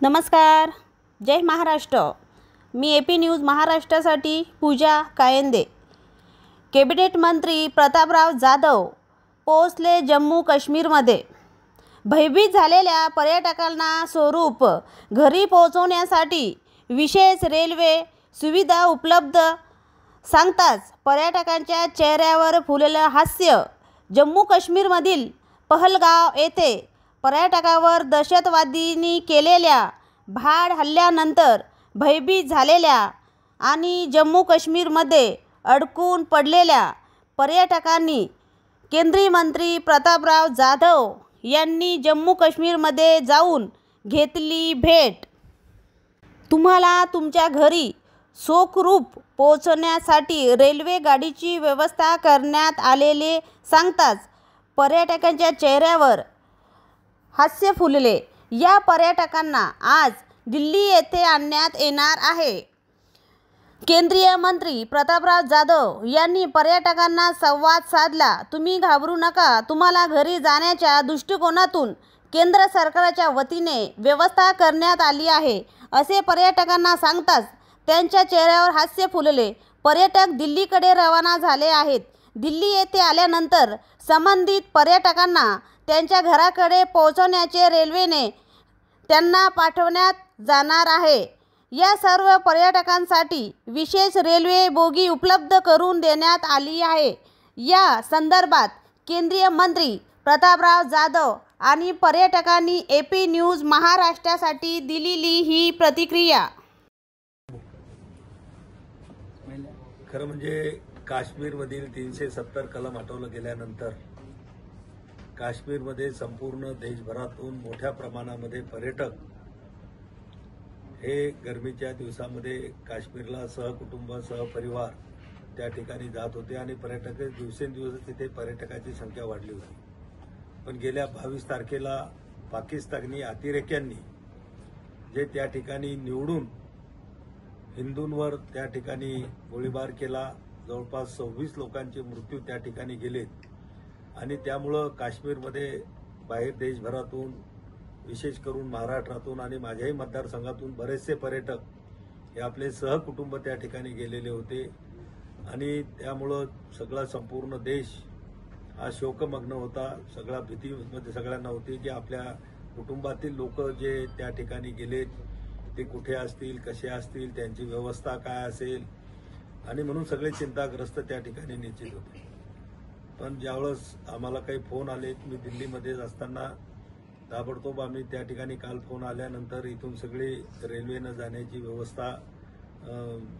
नमस्कार, जय महाराष्ट्र। मी AP news महाराष्ट्रासाठी पूजा Kayande. Cabinet मंत्री प्रतापराव जाधव पोहोचले जम्मू काश्मीरमध्ये। भयभीत झालेल्या पर्यटकांना स्वरूप घरी पोहोचवण्यासाठी विशेष रेल्वे सुविधा उपलब्ध सांगताच पर्यटकांच्या चेहऱ्यावर फुललेलं हास्य। जम्मू काश्मीरमधील पहलगाव येथे पर्यटकावर दहशतवादींनी केलेल्या भ्याड हल्ल्यानंतर भयभीत झालेल्या आणि जम्मू काश्मीरमध्ये अडकून पडलेल्या पर्यटकांनी केंद्रीय मंत्री प्रतापराव जाधव यांनी जम्मू काश्मीरमध्ये जाऊन घेतली भेट। तुम्हाला तुमच्या घरी सुखरूप पोहोचण्यासाठी रेल्वे गाडीची व्यवस्था करण्यात आलेले सांगताच पर्यटकांच्या चेहऱ्यावर हास्य फुलले। या पर्यटकांना आज दिल्ली येथे आणण्यात येणार आहे। केंद्रीय मंत्री प्रतापराव जाधव यांनी पर्यटकांना संवाद साधला। तुम्ही घाबरू नका, तुम्हाला घरी जाण्याच्या दृष्टिकोनातून केंद्र सरकारच्या वतीने व्यवस्था करण्यात आली आहे, असे पर्यटकांना सांगताच त्यांच्या चेहऱ्यावर हास्य फुलले। पर्यटक दिल्लीकडे रवाना झाले आहेत। दिल्ली येथे आल्यानंतर संबंधित पर्यटकांना त्यांच्या घराकडे पोहोचवण्याचे रेल्वेने त्यांना पाठवण्यात जाणार आहे। या सर्व पर्यटकांसाठी विशेष रेल्वे बोगी उपलब्ध करून देण्यात आली आहे। या संदर्भात केंद्रीय मंत्री प्रतापराव जाधव आणि पर्यटकांनी AP न्यूज महाराष्ट्रासाठी दिलेली ही प्रतिक्रिया। खरं म्हणजे काश्मीरमधील 370 कलम हटवलं गेल्यानंतर काश्मीरमध्ये संपूर्ण देशभरातून मोठ्या प्रमाणामध्ये पर्यटक हे गरमीच्या दिवसामध्ये काश्मीरला सहकुटुंब सहपरिवार त्या ठिकाणी जात होते आणि पर्यटक दिवसेंदिवस तिथे पर्यटकाची संख्या वाढली होती। पण गेल्या 22 तारखेला पाकिस्तानी अतिरेक्यांनी जे त्या ठिकाणी निवडून हिंदूंवर त्या ठिकाणी गोळीबार केला, जवळपास 26 लोकांचे मृत्यू त्या ठिकाणी गेलेत आणि त्यामुळं काश्मीरमध्ये बाहेर देशभरातून विशेष करून महाराष्ट्रातून आणि माझ्याही मतदारसंघातून बरेचसे पर्यटक हे आपले सहकुटुंब त्या ठिकाणी गेलेले होते आणि त्यामुळं सगळा संपूर्ण देश हा शोकमग्न होता। सगळा भीतीमध्ये सगळ्यांना होती की आपल्या कुटुंबातील लोक जे त्या ठिकाणी गेलेत ते कुठे असतील, कसे असतील, त्यांची व्यवस्था काय असेल आणि म्हणून सगळे चिंताग्रस्त त्या ठिकाणी निश्चित होते। पण ज्यावेळेस आम्हाला काही फोन आले, मी दिल्लीमध्येच असताना ताबडतोब आम्ही त्या ठिकाणी काल फोन आल्यानंतर इथून सगळी रेल्वेनं जाण्याची व्यवस्था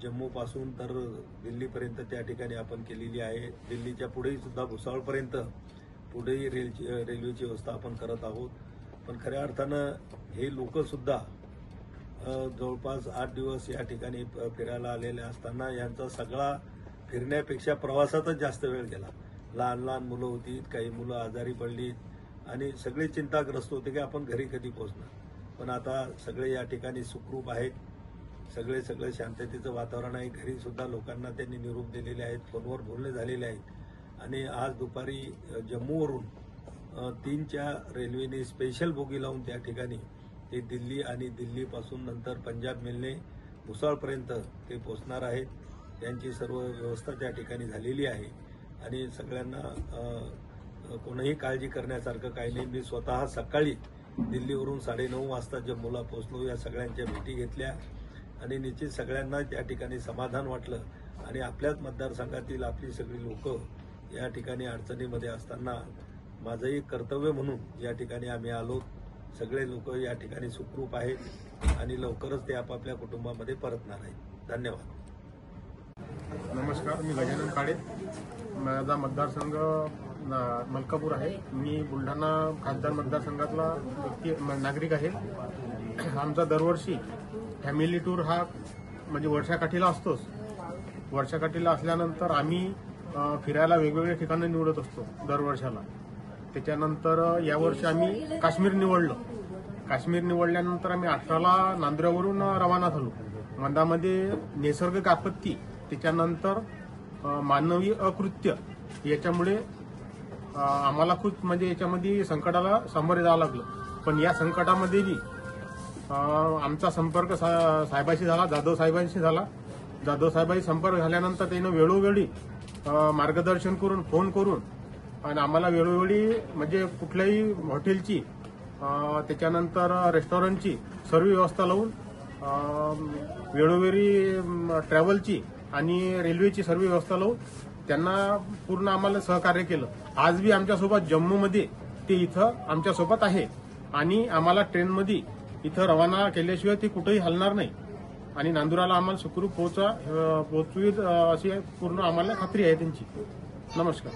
जम्मूपासून तर दिल्लीपर्यंत त्या ठिकाणी आपण केलेली आहे। दिल्लीच्या पुढेही सुद्धा भुसावळपर्यंत पुढेही रेल्वेची व्यवस्था आपण करत आहोत। पण खऱ्या अर्थानं हे लोकसुद्धा जवळपास 8 दिवस या ठिकाणी फिरायला आलेले असताना यांचा सगळा फिरण्यापेक्षा प्रवासातच जास्त वेळ गेला। लहान लहान मुलं होती, काही मुलं आजारी पडली आणि सगळे चिंताग्रस्त होते की आपण घरी कधी पोहोचणार। पण आता सगळे या ठिकाणी सुखरूप आहेत, सगळे शांततेचं वातावरण आहे। घरी सुद्धा लोकांना त्यांनी निरोप दिलेले आहेत, फोनवर बोलणे झालेले आहेत आणि आज दुपारी जम्मूवरून 3च्या रेल्वेने स्पेशल बोगी लावून त्या ठिकाणी ते दिल्ली आणि दिल्लीपासून नंतर पंजाब मिलने भुसावळपर्यंत ते पोहोचणार आहेत। त्यांची सर्व व्यवस्था त्या ठिकाणी झालेली आहे आणि सगळ्यांना कोणीही काळजी करण्यासारखं काही नाही। मी स्वतः सकाळी दिल्लीवरून 9:30 वाजता जम्मूला पोहोचलो, या सगळ्यांच्या भेटी घेतल्या आणि निश्चित सगळ्यांना त्या ठिकाणी समाधान वाटलं आणि आपल्याच मतदारसंघातील आपली सगळी लोक या ठिकाणी अडचणीमध्ये असताना माझंही कर्तव्य म्हणून या ठिकाणी आम्ही आलो। सगळे लोक या ठिकाणी सुखरूप आहेत आणि लवकरच ते आपापल्या कुटुंबामध्ये परतणार आहेत। धन्यवाद। नमस्कार, मी गजानन काळे, माझा मतदारसंघ मलकापूर आहे। मी बुलढाणा खासदार मतदारसंघातला नागरिक आहे। आमचा दरवर्षी फॅमिली टूर हा म्हणजे वर्षाकाठीला असतोच। वर्षाकाठीला असल्यानंतर आम्ही फिरायला वेगवेगळ्या ठिकाणी निवडत असतो दरवर्षाला। त्याच्यानंतर यावर्षी आम्ही काश्मीर निवडलं। काश्मीर निवडल्यानंतर आम्ही 18ला नांद्र्यावरून रवाना झालो। मधामध्ये नैसर्गिक आपत्ती, त्याच्यानंतर मानवी अकृत्य याच्यामुळे आम्हाला खूप म्हणजे याच्यामध्ये संकटाला सामोरे जावं लागलं। पण या संकटामध्ये बी आमचा संपर्क साहेबांशी झाला, जाधव साहेबांशी झाला. जाधव साहेबांशी संपर्क झाल्यानंतर त्यानं वेळोवेळी मार्गदर्शन करून, फोन करून आणि आम्हाला वेळोवेळी म्हणजे कुठल्याही हॉटेलची त्याच्यानंतर रेस्टॉरंटची सर्व व्यवस्था लावून वेळोवेळी ट्रॅव्हलची आणि रेल्वेची सर्व व्यवस्था लावून त्यांना पूर्ण आम्हाला सहकार्य केलं. आज बी आमच्यासोबत जम्मूमध्ये ते इथं आमच्यासोबत आहे आणि आम्हाला ट्रेनमध्ये इथं रवाना केल्याशिवाय ते कुठेही हलणार नाही आणि नांदुराला आम्हाला सुखरूप पोहोचवीत अशी पूर्ण आम्हाला खात्री आहे त्यांची. नमस्कार.